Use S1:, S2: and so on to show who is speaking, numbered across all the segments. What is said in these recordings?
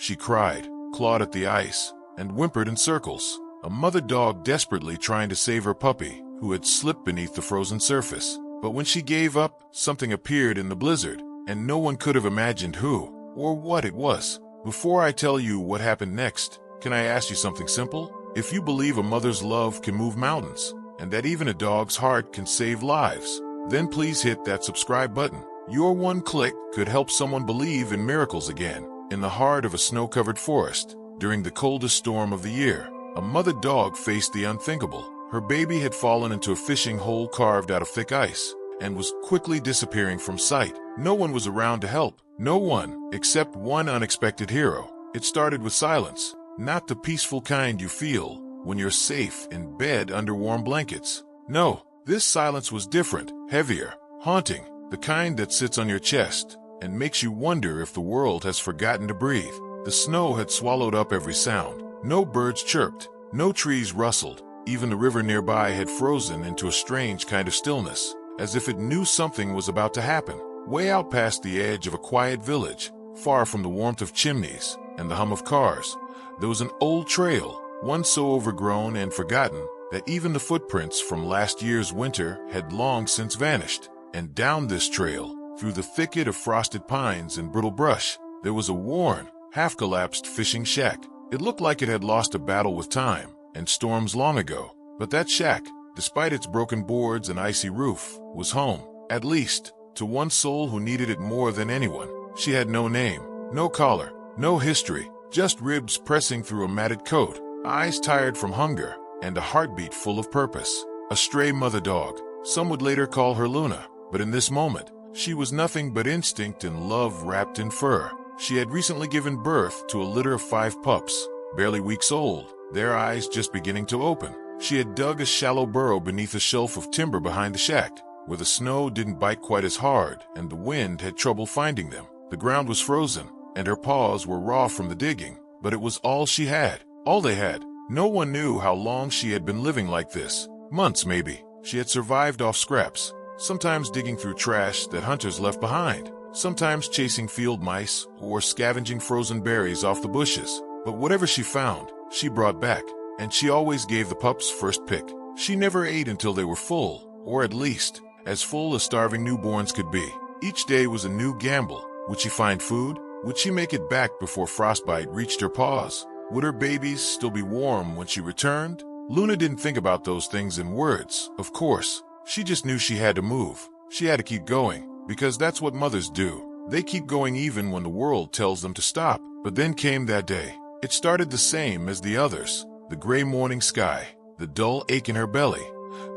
S1: She cried, clawed at the ice, and whimpered in circles. A mother dog desperately trying to save her puppy, who had slipped beneath the frozen surface. But when she gave up, something appeared in the blizzard, and no one could have imagined who or what it was. Before I tell you what happened next, can I ask you something simple? If you believe a mother's love can move mountains, and that even a dog's heart can save lives, then please hit that subscribe button. Your one click could help someone believe in miracles again. In the heart of a snow-covered forest, during the coldest storm of the year, a mother dog faced the unthinkable. Her baby had fallen into a fishing hole carved out of thick ice, and was quickly disappearing from sight. No one was around to help. No one, except one unexpected hero. It started with silence, not the peaceful kind you feel when you're safe in bed under warm blankets. No, this silence was different, heavier, haunting, the kind that sits on your chest and makes you wonder if the world has forgotten to breathe. The snow had swallowed up every sound. No birds chirped, no trees rustled. Even the river nearby had frozen into a strange kind of stillness, as if it knew something was about to happen. Way out past the edge of a quiet village, far from the warmth of chimneys and the hum of cars, there was an old trail, one so overgrown and forgotten that even the footprints from last year's winter had long since vanished. And down this trail, through the thicket of frosted pines and brittle brush, there was a worn, half-collapsed fishing shack. It looked like it had lost a battle with time and storms long ago. But that shack, despite its broken boards and icy roof, was home, at least, to one soul who needed it more than anyone. She had no name, no collar, no history, just ribs pressing through a matted coat, eyes tired from hunger, and a heartbeat full of purpose. A stray mother dog. Some would later call her Luna, but in this moment, she was nothing but instinct and love wrapped in fur. She had recently given birth to a litter of 5 pups, barely weeks old, their eyes just beginning to open. She had dug a shallow burrow beneath a shelf of timber behind the shack, where the snow didn't bite quite as hard and the wind had trouble finding them. The ground was frozen, and her paws were raw from the digging, but it was all she had, all they had. No one knew how long she had been living like this. Months, maybe. She had survived off scraps, sometimes digging through trash that hunters left behind, sometimes chasing field mice or scavenging frozen berries off the bushes. But whatever she found, she brought back, and she always gave the pups first pick. She never ate until they were full, or at least, as full as starving newborns could be. Each day was a new gamble. Would she find food? Would she make it back before frostbite reached her paws? Would her babies still be warm when she returned? Luna didn't think about those things in words, of course. She just knew she had to move. She had to keep going, because that's what mothers do. They keep going even when the world tells them to stop. But then came that day. It started the same as the others. The gray morning sky, the dull ache in her belly,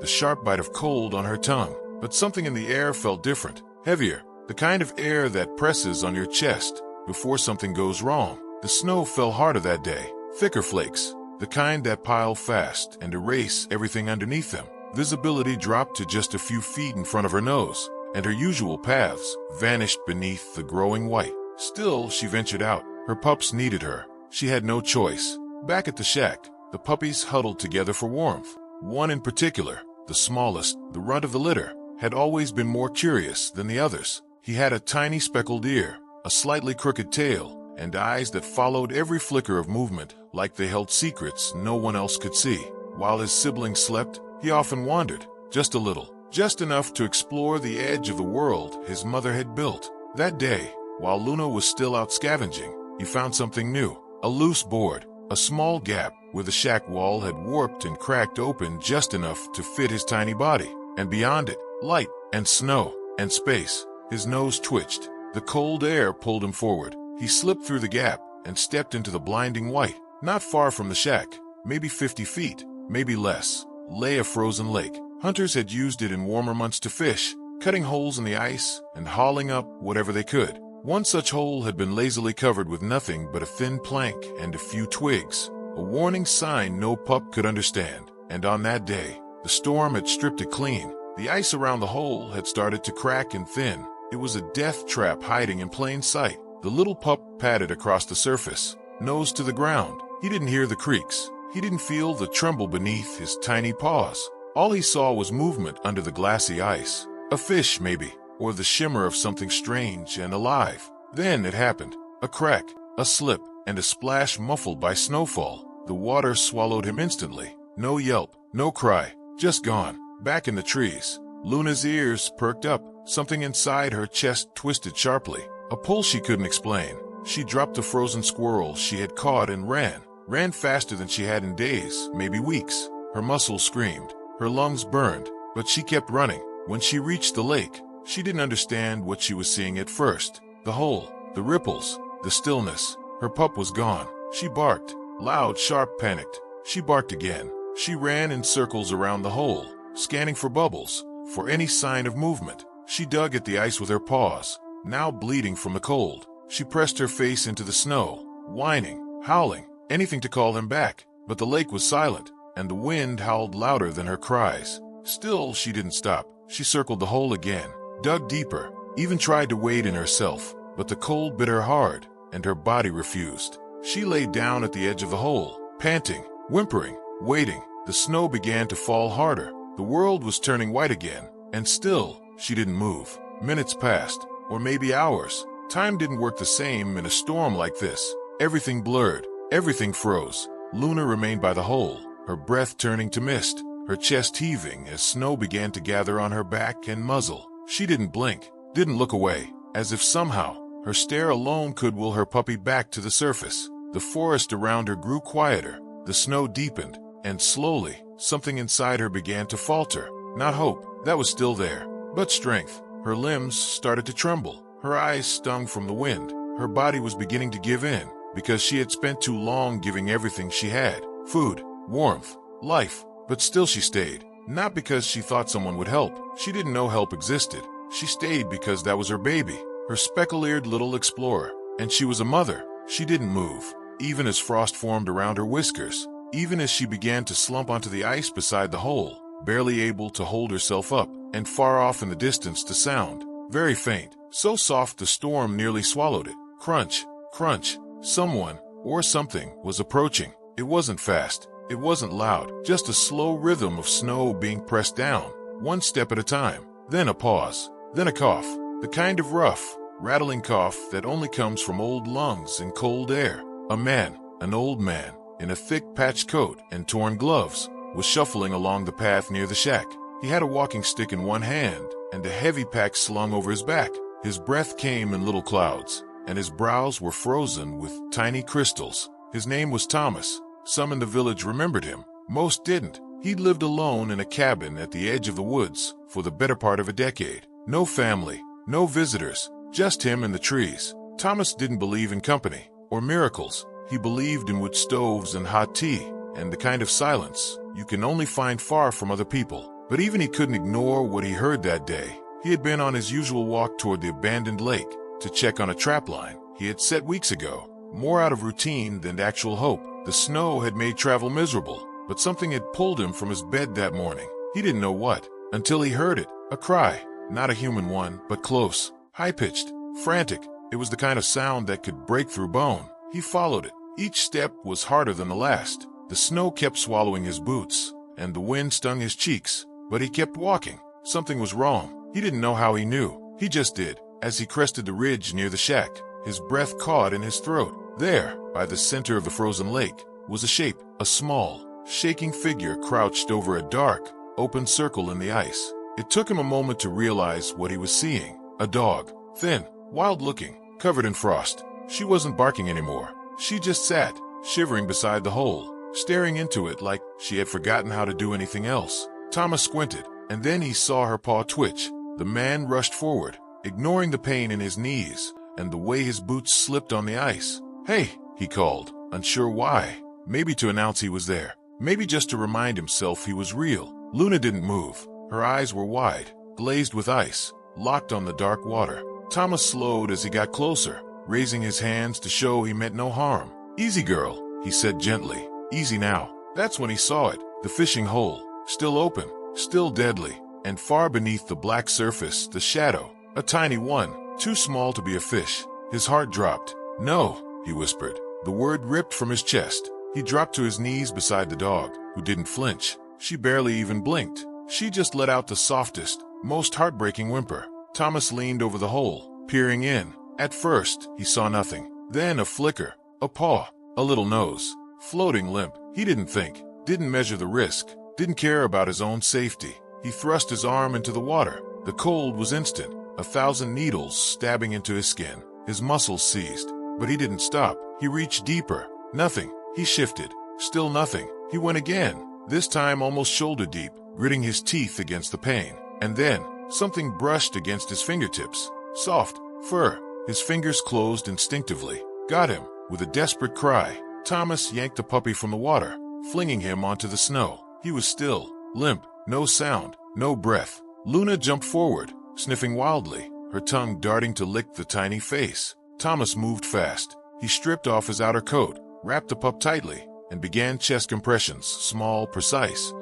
S1: the sharp bite of cold on her tongue. But something in the air felt different, heavier, the kind of air that presses on your chest before something goes wrong. The snow fell harder that day, thicker flakes, the kind that pile fast and erase everything underneath them. Visibility dropped to just a few feet in front of her nose, and her usual paths vanished beneath the growing white. Still, she ventured out. Her pups needed her. She had no choice. Back at the shack, the puppies huddled together for warmth. One in particular, the smallest, the runt of the litter, had always been more curious than the others. He had a tiny speckled ear, a slightly crooked tail, and eyes that followed every flicker of movement like they held secrets no one else could see. While his siblings slept, he often wandered, just a little, just enough to explore the edge of the world his mother had built. That day, while Luna was still out scavenging, he found something new, a loose board, a small gap where the shack wall had warped and cracked open just enough to fit his tiny body, and beyond it, light and snow and space. His nose twitched. The cold air pulled him forward. He slipped through the gap and stepped into the blinding white. Not far from the shack, maybe 50 feet, maybe less, lay a frozen lake. Hunters had used it in warmer months to fish, cutting holes in the ice and hauling up whatever they could. One such hole had been lazily covered with nothing but a thin plank and a few twigs, a warning sign no pup could understand. And on that day, the storm had stripped it clean. The ice around the hole had started to crack and thin. It was a death trap hiding in plain sight. The little pup padded across the surface, nose to the ground. He didn't hear the creaks. He didn't feel the tremble beneath his tiny paws. All he saw was movement under the glassy ice. A fish, maybe, or the shimmer of something strange and alive. Then it happened. A crack, a slip, and a splash muffled by snowfall. The water swallowed him instantly. No yelp, no cry, just gone. Back in the trees, Luna's ears perked up. Something inside her chest twisted sharply. A pull she couldn't explain. She dropped the frozen squirrel she had caught and ran faster than she had in days, maybe weeks. Her muscles screamed, her lungs burned, but she kept running. When she reached the lake, she didn't understand what she was seeing at first. The hole, the ripples, the stillness. Her pup was gone. She barked, loud, sharp, panicked. She barked again. She ran in circles around the hole, scanning for bubbles, for any sign of movement. She dug at the ice with her paws, now bleeding from the cold. She pressed her face into the snow, whining, howling, anything to call him back. But the lake was silent, and the wind howled louder than her cries. Still, she didn't stop. She circled the hole again, dug deeper, even tried to wade in herself, but the cold bit her hard, and her body refused. She lay down at the edge of the hole, panting, whimpering, waiting. The snow began to fall harder. The world was turning white again, and still, she didn't move. Minutes passed, or maybe hours. Time didn't work the same in a storm like this. Everything blurred, everything froze. Luna remained by the hole, her breath turning to mist, her chest heaving as snow began to gather on her back and muzzle. She didn't blink, didn't look away, as if somehow her stare alone could will her puppy back to the surface. The forest around her grew quieter, the snow deepened, and slowly, something inside her began to falter. Not hope, that was still there, but strength. Her limbs started to tremble, her eyes stung from the wind. Her body was beginning to give in, because she had spent too long giving everything she had. Food, warmth, life. But still she stayed, not because she thought someone would help. She didn't know help existed. She stayed because that was her baby, her speckle-eared little explorer. And she was a mother. She didn't move, even as frost formed around her whiskers, even as she began to slump onto the ice beside the hole, barely able to hold herself up, and far off in the distance the sound, very faint, so soft the storm nearly swallowed it. Crunch, crunch. Someone, or something, was approaching. It wasn't fast. It wasn't loud, just a slow rhythm of snow being pressed down, one step at a time. Then a pause, then a cough, the kind of rough, rattling cough that only comes from old lungs and cold air. A man, an old man, in a thick patched coat and torn gloves, was shuffling along the path near the shack. He had a walking stick in one hand and a heavy pack slung over his back. His breath came in little clouds, and his brows were frozen with tiny crystals. His name was Thomas. Some in the village remembered him. Most didn't. He'd lived alone in a cabin at the edge of the woods for the better part of a decade. No family, no visitors, just him and the trees. Thomas didn't believe in company or miracles. He believed in wood stoves and hot tea and the kind of silence you can only find far from other people. But even he couldn't ignore what he heard that day. He had been on his usual walk toward the abandoned lake to check on a trapline he had set weeks ago, more out of routine than actual hope. The snow had made travel miserable, but something had pulled him from his bed that morning. He didn't know what, until he heard it. A cry, not a human one, but close, high-pitched, frantic. It was the kind of sound that could break through bone. He followed it. Each step was harder than the last. The snow kept swallowing his boots, and the wind stung his cheeks, but he kept walking. Something was wrong. He didn't know how he knew. He just did. As he crested the ridge near the shack, his breath caught in his throat. There, by the center of the frozen lake, was a shape, a small, shaking figure crouched over a dark, open circle in the ice. It took him a moment to realize what he was seeing. A dog, thin, wild-looking, covered in frost. She wasn't barking anymore. She just sat, shivering beside the hole, staring into it like she had forgotten how to do anything else. Thomas squinted, and then he saw her paw twitch. The man rushed forward, ignoring the pain in his knees and the way his boots slipped on the ice. "Hey," he called, unsure why. Maybe to announce he was there. Maybe just to remind himself he was real. Luna didn't move. Her eyes were wide, glazed with ice, locked on the dark water. Thomas slowed as he got closer, raising his hands to show he meant no harm. "Easy, girl," he said gently. "Easy now." That's when he saw it. The fishing hole, still open, still deadly, and far beneath the black surface, the shadow. A tiny one, too small to be a fish. His heart dropped. "No," he whispered. The word ripped from his chest. He dropped to his knees beside the dog, who didn't flinch. She barely even blinked. She just let out the softest, most heartbreaking whimper. Thomas leaned over the hole, peering in. At first, he saw nothing. Then a flicker, A paw, a little nose, floating limp. He didn't think, didn't measure the risk, didn't care about his own safety. He thrust his arm into the water. The cold was instant, 1,000 needles stabbing into his skin. His muscles seized, but he didn't stop. He reached deeper. Nothing. He shifted. Still nothing. He went again, this time almost shoulder deep, gritting his teeth against the pain. And then, something brushed against his fingertips. Soft fur. His fingers closed instinctively. Got him. With a desperate cry, Thomas yanked the puppy from the water, flinging him onto the snow. He was still, limp, no sound, no breath. Luna jumped forward, sniffing wildly, her tongue darting to lick the tiny face. Thomas moved fast. He stripped off his outer coat, wrapped the pup tightly, and began chest compressions, small, precise.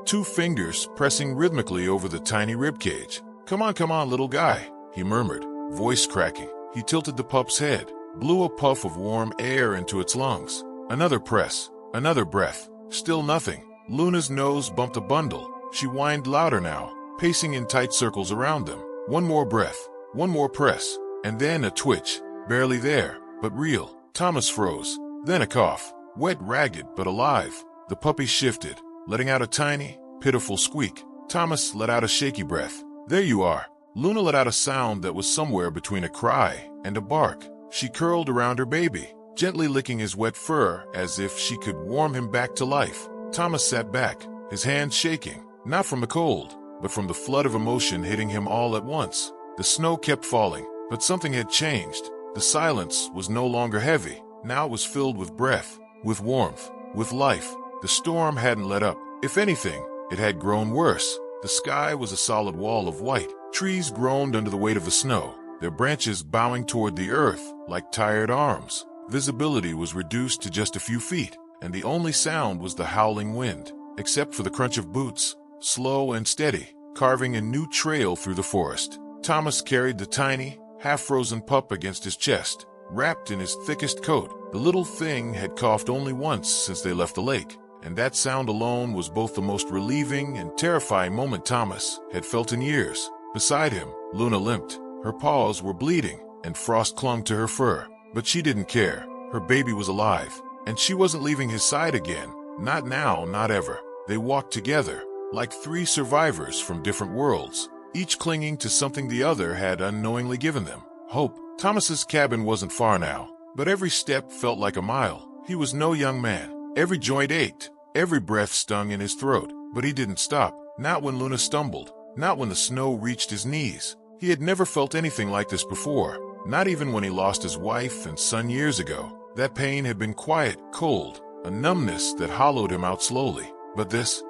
S1: 2 fingers pressing rhythmically over the tiny ribcage. Come on, little guy," he murmured, voice cracking. He tilted the pup's head, blew a puff of warm air into its lungs. Another press, another breath. Still nothing. Luna's nose bumped a bundle. She whined louder now, pacing in tight circles around them. One more breath, one more press, and then a twitch. Barely there, but real. Thomas froze. Then a cough. Wet, ragged, but alive. The puppy shifted, letting out a tiny, pitiful squeak. Thomas let out a shaky breath. "There you are." Luna let out a sound that was somewhere between a cry and a bark. She curled around her baby, gently licking his wet fur as if she could warm him back to life. Thomas sat back, his hands shaking, not from the cold, but from the flood of emotion hitting him all at once. The snow kept falling, but something had changed. The silence was no longer heavy. Now it was filled with breath, with warmth, with life. The storm hadn't let up. If anything, it had grown worse. The sky was a solid wall of white. Trees groaned under the weight of the snow, their branches bowing toward the earth like tired arms. Visibility was reduced to just a few feet, and the only sound was the howling wind, except for the crunch of boots, slow and steady, carving a new trail through the forest. Thomas carried the tiny, half-frozen pup against his chest, wrapped in his thickest coat. The little thing had coughed only once since they left the lake, and that sound alone was both the most relieving and terrifying moment Thomas had felt in years. Beside him, Luna limped. Her paws were bleeding, and frost clung to her fur. But she didn't care. Her baby was alive, and she wasn't leaving his side again. Not now, not ever. They walked together, like 3 survivors from different worlds, each clinging to something the other had unknowingly given them. Hope. Thomas's cabin wasn't far now, but every step felt like a mile. He was no young man. Every joint ached, every breath stung in his throat, but he didn't stop. Not when Luna stumbled, not when the snow reached his knees. He had never felt anything like this before, not even when he lost his wife and son years ago. That pain had been quiet, cold, a numbness that hollowed him out slowly. But this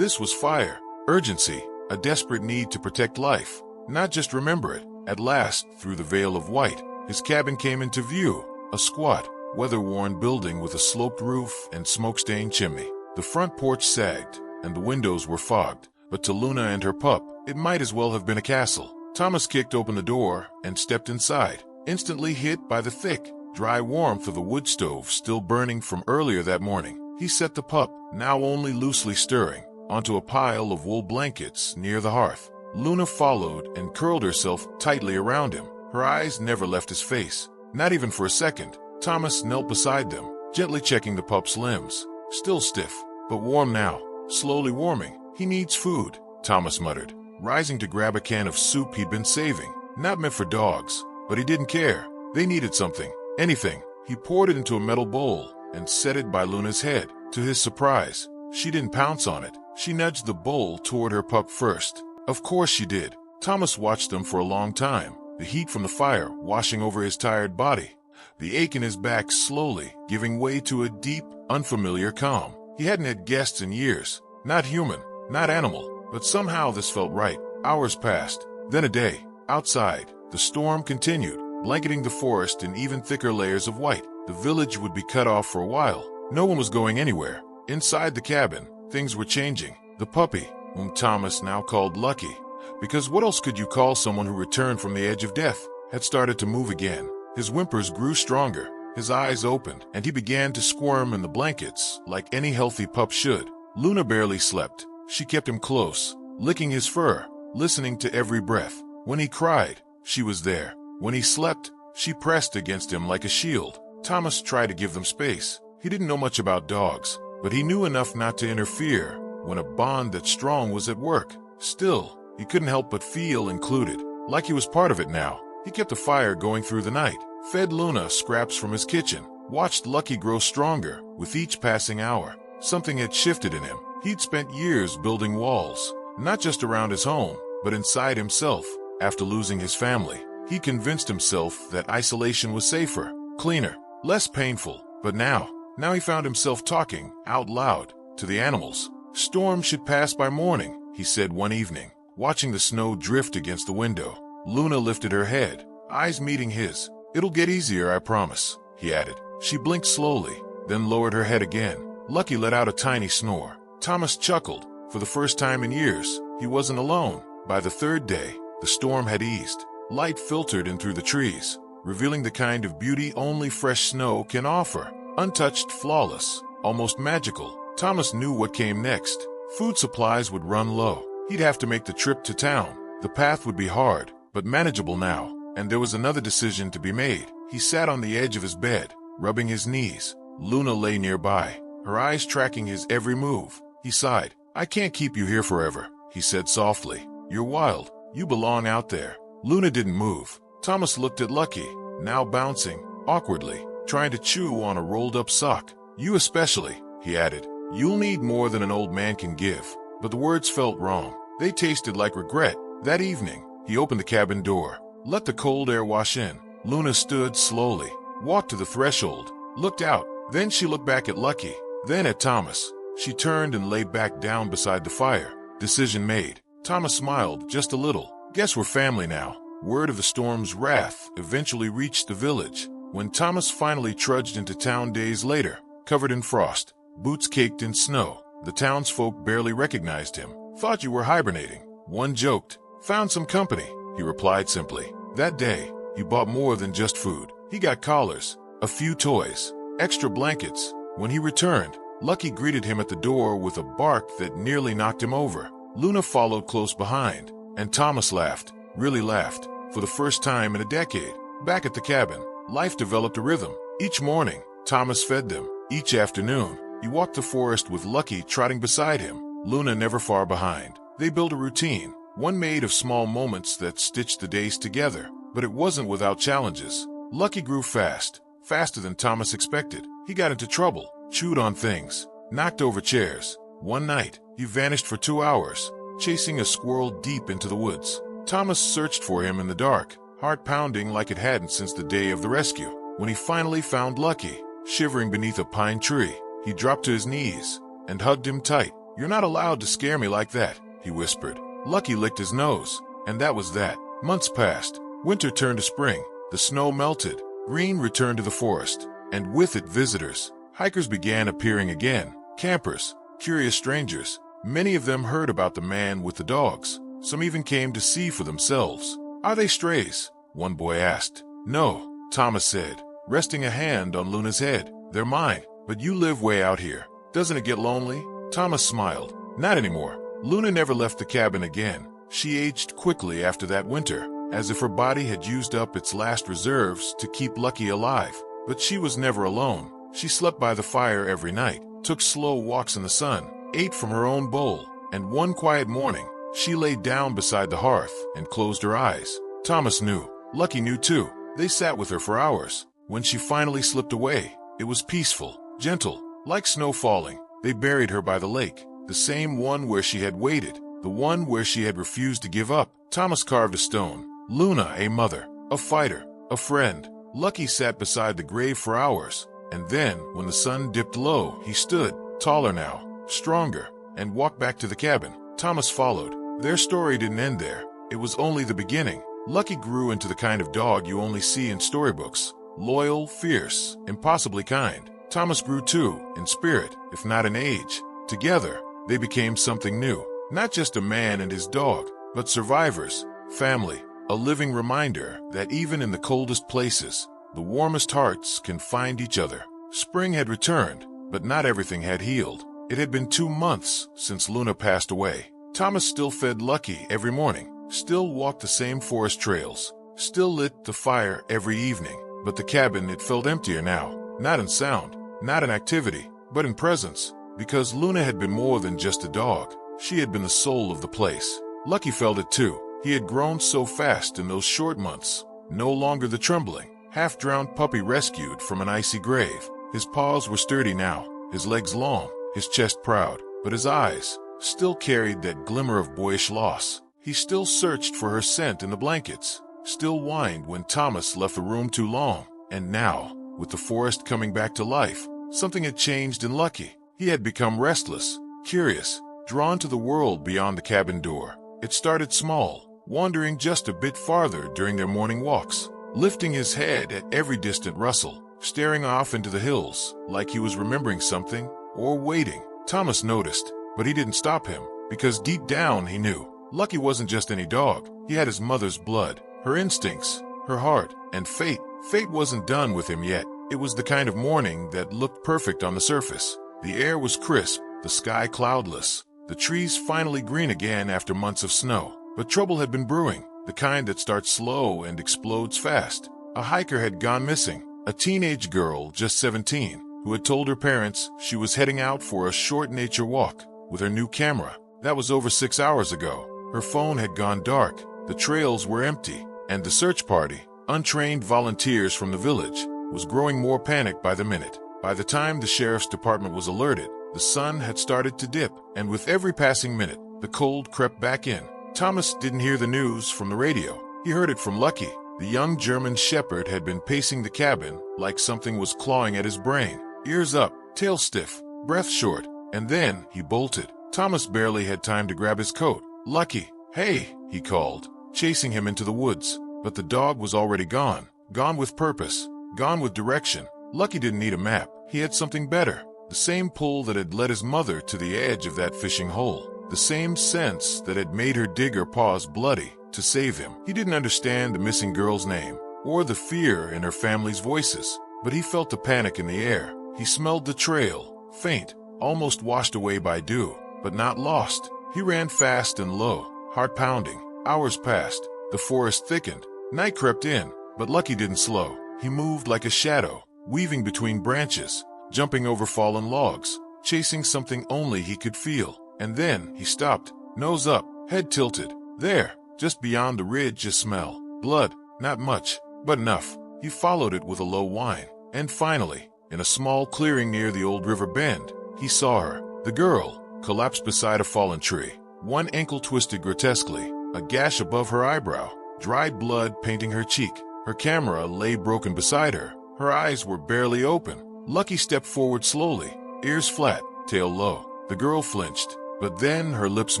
S1: was fire, urgency, a desperate need to protect life, not just remember it. At last, through the veil of white, his cabin came into view, a squat, weather-worn building with a sloped roof and smoke-stained chimney. The front porch sagged, and the windows were fogged, but to Luna and her pup, it might as well have been a castle. Thomas kicked open the door and stepped inside, instantly hit by the thick, dry warmth of the wood stove still burning from earlier that morning. He set the pup, now only loosely stirring, onto a pile of wool blankets near the hearth. Luna followed and curled herself tightly around him. Her eyes never left his face, not even for a second. Thomas knelt beside them, gently checking the pup's limbs. Still stiff, but warm now, slowly warming. "He needs food," Thomas muttered, rising to grab a can of soup he'd been saving. Not meant for dogs, but he didn't care. They needed something, anything. He poured it into a metal bowl and set it by Luna's head. To his surprise, she didn't pounce on it. She nudged the bowl toward her pup first. Of course she did. Thomas watched them for a long time, the heat from the fire washing over his tired body, the ache in his back slowly giving way to a deep, unfamiliar calm. He hadn't had guests in years, not human, not animal, but somehow this felt right. Hours passed, then a day. Outside, the storm continued, blanketing the forest in even thicker layers of white. The village would be cut off for a while. No one was going anywhere. Inside the cabin, things were changing. The puppy, whom Thomas now called Lucky, because what else could you call someone who returned from the edge of death, had started to move again. His whimpers grew stronger, his eyes opened, and he began to squirm in the blankets like any healthy pup should. Luna barely slept. She kept him close, licking his fur, listening to every breath. When he cried, she was there. When he slept, she pressed against him like a shield. Thomas tried to give them space. He didn't know much about dogs, but he knew enough not to interfere when a bond that strong was at work. Still, he couldn't help but feel included, like he was part of it now. He kept the fire going through the night, fed Luna scraps from his kitchen, watched Lucky grow stronger with each passing hour. Something had shifted in him. He'd spent years building walls, not just around his home, but inside himself. After losing his family, he convinced himself that isolation was safer, cleaner, less painful. But now he found himself talking out loud to the animals. Storm should pass by morning, he said one evening, watching the snow drift against the window. Luna lifted her head, eyes meeting his. It'll get easier, I promise, he added. She blinked slowly, then lowered her head again. Lucky let out a tiny snore. Thomas chuckled. For the first time in years, he wasn't alone. By the third day, the storm had eased. Light filtered in through the trees, revealing the kind of beauty only fresh snow can offer. Untouched, flawless, almost magical. Thomas knew what came next. Food supplies would run low. He'd have to make the trip to town. The path would be hard, but manageable now. And there was another decision to be made. He sat on the edge of his bed, rubbing his knees. Luna lay nearby, her eyes tracking his every move. He sighed. I can't keep you here forever, he said softly. You're wild. You belong out there. Luna didn't move. Thomas looked at Lucky, now bouncing, awkwardly, trying to chew on a rolled-up sock. You especially, he added. You'll need more than an old man can give. But the words felt wrong. They tasted like regret. That evening, he opened the cabin door, let the cold air wash in. Luna stood slowly, walked to the threshold, looked out. Then she looked back at Lucky, then at Thomas. She turned and lay back down beside the fire. Decision made. Thomas smiled just a little. Guess we're family now. Word of the storm's wrath eventually reached the village. When Thomas finally trudged into town days later, covered in frost, boots caked in snow, the townsfolk barely recognized him. Thought you were hibernating. One joked. Found some company, he replied simply. That day, he bought more than just food. He got collars, a few toys, extra blankets. When he returned, Lucky greeted him at the door with a bark that nearly knocked him over. Luna followed close behind, and Thomas laughed, really laughed, for the first time in a decade. Back at the cabin, life developed a rhythm. Each morning, Thomas fed them. Each afternoon, he walked the forest with Lucky trotting beside him, Luna never far behind. They built a routine, one made of small moments that stitched the days together. But it wasn't without challenges. Lucky grew fast, faster than Thomas expected. He got into trouble, chewed on things, knocked over chairs. One night, he vanished for 2 hours, chasing a squirrel deep into the woods. Thomas searched for him in the dark, heart pounding like it hadn't since the day of the rescue. When he finally found Lucky, shivering beneath a pine tree, he dropped to his knees and hugged him tight. You're not allowed to scare me like that, he whispered. Lucky licked his nose, and that was that. Months passed. Winter turned to spring. The snow melted. Green returned to the forest, and with it visitors. Hikers began appearing again. Campers, curious strangers. Many of them heard about the man with the dogs. Some even came to see for themselves. Are they strays? One boy asked. No, Thomas said, resting a hand on Luna's head. They're mine, but you live way out here. Doesn't it get lonely? Thomas smiled. Not anymore. Luna never left the cabin again. She aged quickly after that winter, as if her body had used up its last reserves to keep Lucky alive. But she was never alone. She slept by the fire every night, took slow walks in the sun, ate from her own bowl, and one quiet morning, she lay down beside the hearth and closed her eyes. Thomas knew. Lucky knew too. They sat with her for hours. When she finally slipped away, it was peaceful, gentle, like snow falling. They buried her by the lake, the same one where she had waited, the one where she had refused to give up. Thomas carved a stone. Luna, a mother, a fighter, a friend. Lucky sat beside the grave for hours, and then, when the sun dipped low, he stood, taller now, stronger, and walked back to the cabin. Thomas followed. Their story didn't end there. It was only the beginning. Lucky grew into the kind of dog you only see in storybooks. Loyal, fierce, impossibly kind. Thomas grew too, in spirit, if not in age. Together, they became something new. Not just a man and his dog, but survivors, family, a living reminder that even in the coldest places, the warmest hearts can find each other. Spring had returned, but not everything had healed. It had been 2 months since Luna passed away. Thomas still fed Lucky every morning, still walked the same forest trails, still lit the fire every evening. But the cabin, it felt emptier now. Not in sound, not in activity, but in presence. Because Luna had been more than just a dog. She had been the soul of the place. Lucky felt it too. He had grown so fast in those short months. No longer the trembling, half-drowned puppy rescued from an icy grave. His paws were sturdy now, his legs long, his chest proud, but his eyes still carried that glimmer of boyish loss. He still searched for her scent in the blankets, still whined when Thomas left the room too long. And now, with the forest coming back to life, something had changed in Lucky. He had become restless, curious, drawn to the world beyond the cabin door. It started small, wandering just a bit farther during their morning walks, lifting his head at every distant rustle, staring off into the hills like he was remembering something or waiting. Thomas noticed, but he didn't stop him, because deep down he knew Lucky wasn't just any dog. He had his mother's blood, her instincts, her heart, and fate. Fate wasn't done with him yet. It was the kind of morning that looked perfect on the surface. The air was crisp, the sky cloudless, the trees finally green again after months of snow. But trouble had been brewing, the kind that starts slow and explodes fast. A hiker had gone missing, a teenage girl just 17, who had told her parents she was heading out for a short nature walk with her new camera. That was over 6 hours ago. Her phone had gone dark, the trails were empty, and the search party, untrained volunteers from the village, was growing more panicked by the minute. By the time the sheriff's department was alerted, the sun had started to dip, and with every passing minute, the cold crept back in. Thomas didn't hear the news from the radio. He heard it from Lucky. The young German shepherd had been pacing the cabin like something was clawing at his brain. Ears up, tail stiff, breath short, and then he bolted. Thomas barely had time to grab his coat. "Lucky, hey," he called, chasing him into the woods. But the dog was already gone. Gone with purpose. Gone with direction. Lucky didn't need a map. He had something better. The same pull that had led his mother to the edge of that fishing hole. The same sense that had made her dig her paws bloody to save him. He didn't understand the missing girl's name or the fear in her family's voices, but he felt the panic in the air. He smelled the trail, faint, almost washed away by dew, but not lost. He ran fast and low, heart pounding. Hours passed. The forest thickened. Night crept in, but Lucky didn't slow. He moved like a shadow, weaving between branches, jumping over fallen logs, chasing something only he could feel. And then he stopped, nose up, head tilted. There, just beyond the ridge, a smell. Blood, not much, but enough. He followed it with a low whine. And finally, in a small clearing near the old river bend, he saw her. The girl, collapsed beside a fallen tree. One ankle twisted grotesquely, a gash above her eyebrow, dried blood painting her cheek. Her camera lay broken beside her. Her eyes were barely open. Lucky stepped forward slowly, ears flat, tail low. The girl flinched, but then her lips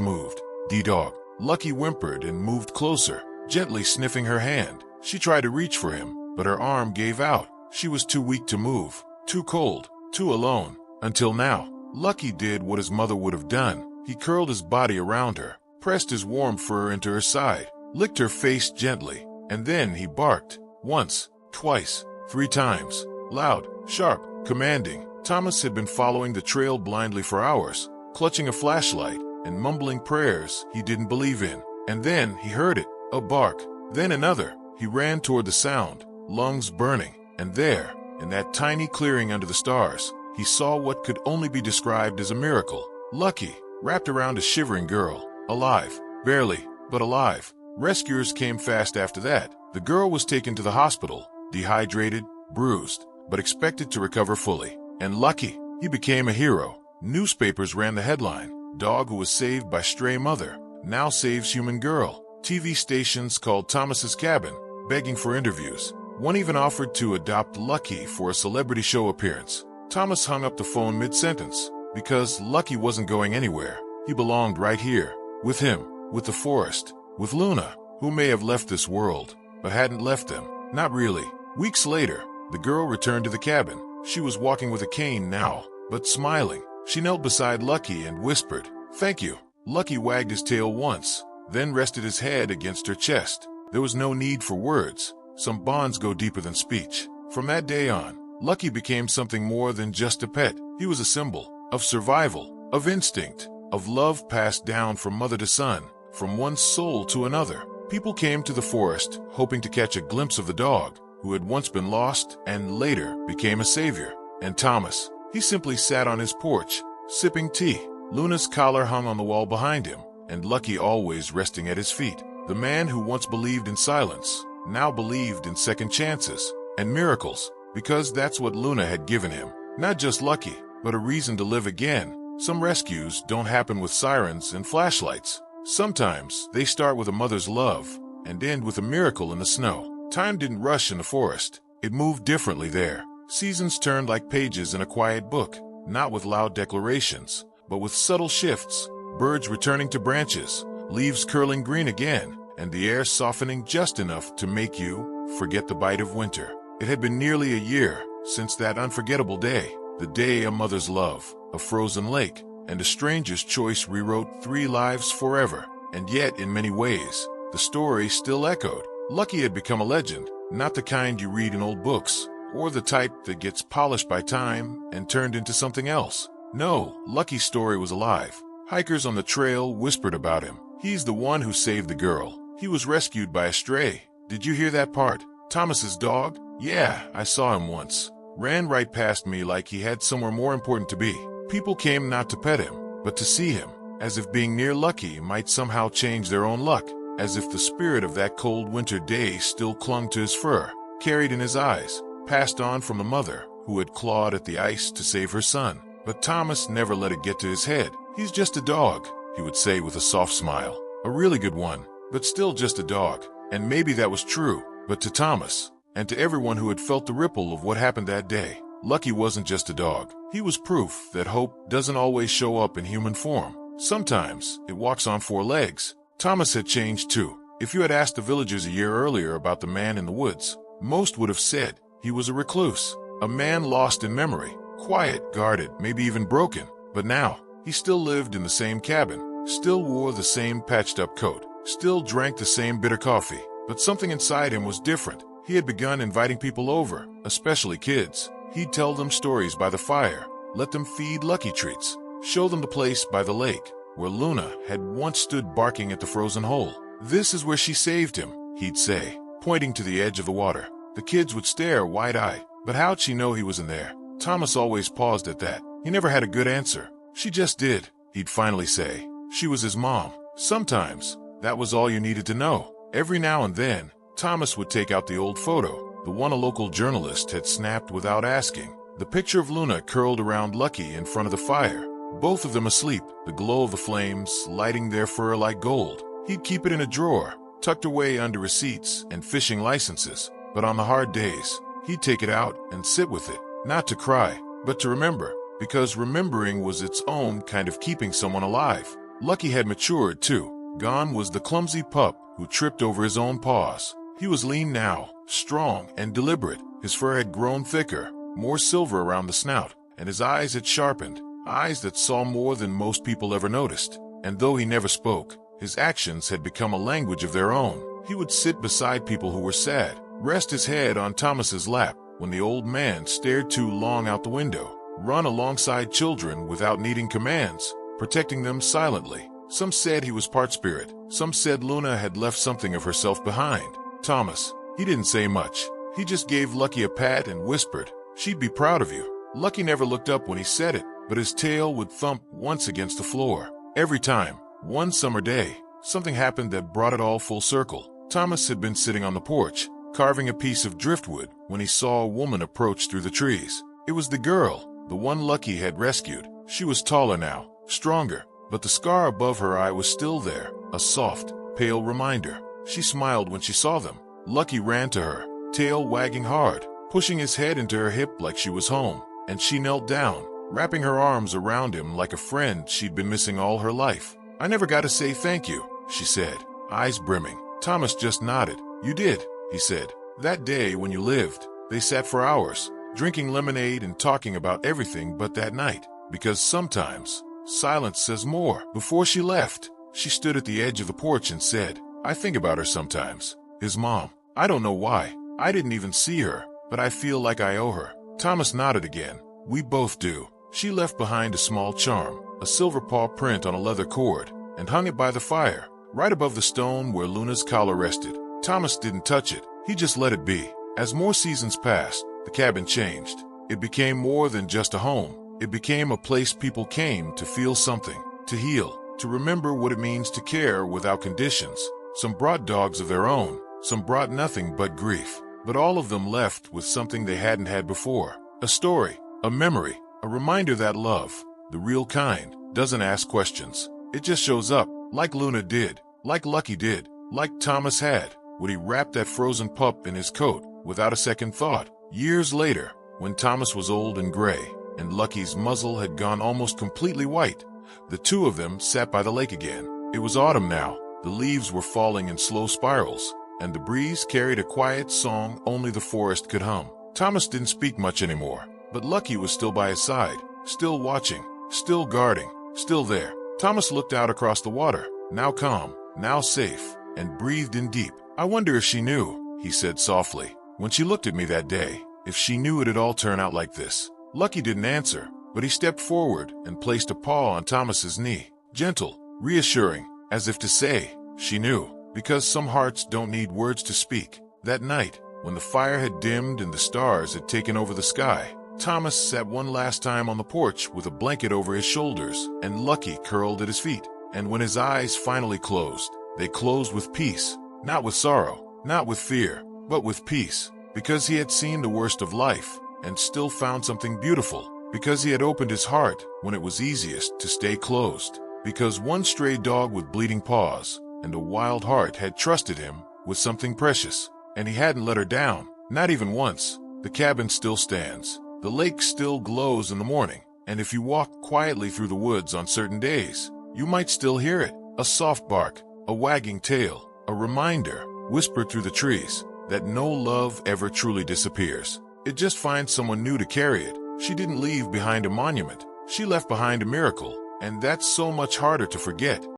S1: moved. "D-dog." Lucky whimpered and moved closer, gently sniffing her hand. She tried to reach for him, but her arm gave out. She was too weak to move, too cold, too alone. Until now, Lucky did what his mother would have done. He curled his body around her, pressed his warm fur into her side, licked her face gently, and then he barked. Once, twice, 3 times. Loud, sharp, commanding. Thomas had been following the trail blindly for hours, clutching a flashlight and mumbling prayers he didn't believe in. And then he heard it, a bark, then another. He ran toward the sound, lungs burning. And there, in that tiny clearing under the stars, he saw what could only be described as a miracle. Lucky, wrapped around a shivering girl, alive, barely, but alive. Rescuers came fast after that. The girl was taken to the hospital, dehydrated, bruised, but expected to recover fully. And Lucky, he became a hero. Newspapers ran the headline, "Dog who was saved by stray mother, now saves human girl." TV stations called Thomas's cabin, begging for interviews. One even offered to adopt Lucky for a celebrity show appearance. Thomas hung up the phone mid-sentence, because Lucky wasn't going anywhere. He belonged right here, with him, with the forest, with Luna, who may have left this world, but hadn't left them. Not really. Weeks later, the girl returned to the cabin. She was walking with a cane now, but smiling. She knelt beside Lucky and whispered, "Thank you." Lucky wagged his tail once, then rested his head against her chest. There was no need for words. Some bonds go deeper than speech. From that day on, Lucky became something more than just a pet. He was a symbol of survival, of instinct, of love passed down from mother to son, from one soul to another. People came to the forest, hoping to catch a glimpse of the dog, who had once been lost and later became a savior. And Thomas, he simply sat on his porch, sipping tea. Luna's collar hung on the wall behind him, and Lucky always resting at his feet. The man who once believed in silence, now believed in second chances and miracles, because that's what Luna had given him. Not just Lucky, but a reason to live again. Some rescues don't happen with sirens and flashlights. Sometimes they start with a mother's love and end with a miracle in the snow. Time didn't rush in the forest. It moved differently there. Seasons turned like pages in a quiet book, not with loud declarations, but with subtle shifts. Birds returning to branches, leaves curling green again, and the air softening just enough to make you forget the bite of winter. It had been nearly a year since that unforgettable day, the day a mother's love, a frozen lake, and a stranger's choice rewrote 3 lives forever. And yet, in many ways, the story still echoed. Lucky had become a legend, not the kind you read in old books, or the type that gets polished by time and turned into something else. No, Lucky's story was alive. Hikers on the trail whispered about him. He's the one who saved the girl. He was rescued by a stray. Did you hear that part? Thomas's dog? Yeah, I saw him once. Ran right past me like he had somewhere more important to be. People came not to pet him, but to see him, as if being near Lucky might somehow change their own luck, as if the spirit of that cold winter day still clung to his fur, carried in his eyes, passed on from the mother who had clawed at the ice to save her son. But Thomas never let it get to his head. He's just a dog, he would say with a soft smile. A really good one, but still just a dog. And maybe that was true, but to Thomas, and to everyone who had felt the ripple of what happened that day, Lucky wasn't just a dog. He was proof that hope doesn't always show up in human form. Sometimes it walks on 4 legs. Thomas had changed too. If you had asked the villagers a year earlier about the man in the woods, most would have said he was a recluse, a man lost in memory, quiet, guarded, maybe even broken. But now, he still lived in the same cabin, still wore the same patched-up coat, still drank the same bitter coffee. But something inside him was different. He had begun inviting people over, especially kids. He'd tell them stories by the fire, let them feed Lucky treats, show them the place by the lake, where Luna had once stood barking at the frozen hole. This is where she saved him, he'd say, pointing to the edge of the water. The kids would stare wide-eyed, but how'd she know he was in there? Thomas always paused at that. He never had a good answer. She just did, he'd finally say. She was his mom. Sometimes, that was all you needed to know. Every now and then, Thomas would take out the old photo, the one a local journalist had snapped without asking. The picture of Luna curled around Lucky in front of the fire, both of them asleep, the glow of the flames lighting their fur like gold. He'd keep it in a drawer, tucked away under receipts and fishing licenses. But on the hard days, he'd take it out and sit with it, not to cry, but to remember, because remembering was its own kind of keeping someone alive. Lucky had matured too. Gone was the clumsy pup who tripped over his own paws. He was lean now, strong and deliberate. His fur had grown thicker, more silver around the snout, and his eyes had sharpened, eyes that saw more than most people ever noticed. And though he never spoke, his actions had become a language of their own. He would sit beside people who were sad, rest his head on Thomas's lap when the old man stared too long out the window, run alongside children without needing commands, protecting them silently. Some said he was part spirit. Some said Luna had left something of herself behind. Thomas, he didn't say much. He just gave Lucky a pat and whispered, "She'd be proud of you." Lucky never looked up when he said it, but his tail would thump once against the floor. Every time, one summer day, something happened that brought it all full circle. Thomas had been sitting on the porch, carving a piece of driftwood, when he saw a woman approach through the trees. It was the girl, the one Lucky had rescued. She was taller now, stronger, but the scar above her eye was still there, a soft, pale reminder. She smiled when she saw them. Lucky ran to her, tail wagging hard, pushing his head into her hip like she was home, and she knelt down, wrapping her arms around him like a friend she'd been missing all her life. "I never got to say thank you," she said, eyes brimming. Thomas just nodded. "You did," he said. "That day when you lived." They sat for hours, drinking lemonade and talking about everything but that night, because sometimes silence says more. Before she left, she stood at the edge of the porch and said, "I think about her sometimes." His mom. "I don't know why. I didn't even see her, but I feel like I owe her." Thomas nodded again. "We both do." She left behind a small charm, a silver paw print on a leather cord, and hung it by the fire, right above the stone where Luna's collar rested. Thomas didn't touch it. He just let it be. As more seasons passed, the cabin changed. It became more than just a home. It became a place people came to feel something, to heal, to remember what it means to care without conditions. Some brought dogs of their own, some brought nothing but grief. But all of them left with something they hadn't had before. A story, a memory, a reminder that love, the real kind, doesn't ask questions. It just shows up, like Luna did, like Lucky did, like Thomas had, when he wrapped that frozen pup in his coat, without a second thought. Years later, when Thomas was old and gray, and Lucky's muzzle had gone almost completely white, the two of them sat by the lake again. It was autumn now. The leaves were falling in slow spirals, and the breeze carried a quiet song only the forest could hum. Thomas didn't speak much anymore, but Lucky was still by his side, still watching, still guarding, still there. Thomas looked out across the water, now calm, now safe, and breathed in deep. "I wonder if she knew," he said softly, "when she looked at me that day, if she knew it'd all turn out like this." Lucky didn't answer, but he stepped forward and placed a paw on Thomas's knee, gentle, reassuring, as if to say, she knew. Because some hearts don't need words to speak. That night, when the fire had dimmed and the stars had taken over the sky, Thomas sat one last time on the porch with a blanket over his shoulders, and Lucky curled at his feet. And when his eyes finally closed, they closed with peace, not with sorrow, not with fear, but with peace, because he had seen the worst of life and still found something beautiful, because he had opened his heart when it was easiest to stay closed, because one stray dog with bleeding paws and a wild heart had trusted him with something precious, and he hadn't let her down, not even once. The cabin still stands. The lake still glows in the morning, and if you walk quietly through the woods on certain days, you might still hear it, a soft bark, a wagging tail, a reminder whispered through the trees that no love ever truly disappears. It just finds someone new to carry it. She didn't leave behind a monument. She left behind a miracle, and that's so much harder to forget.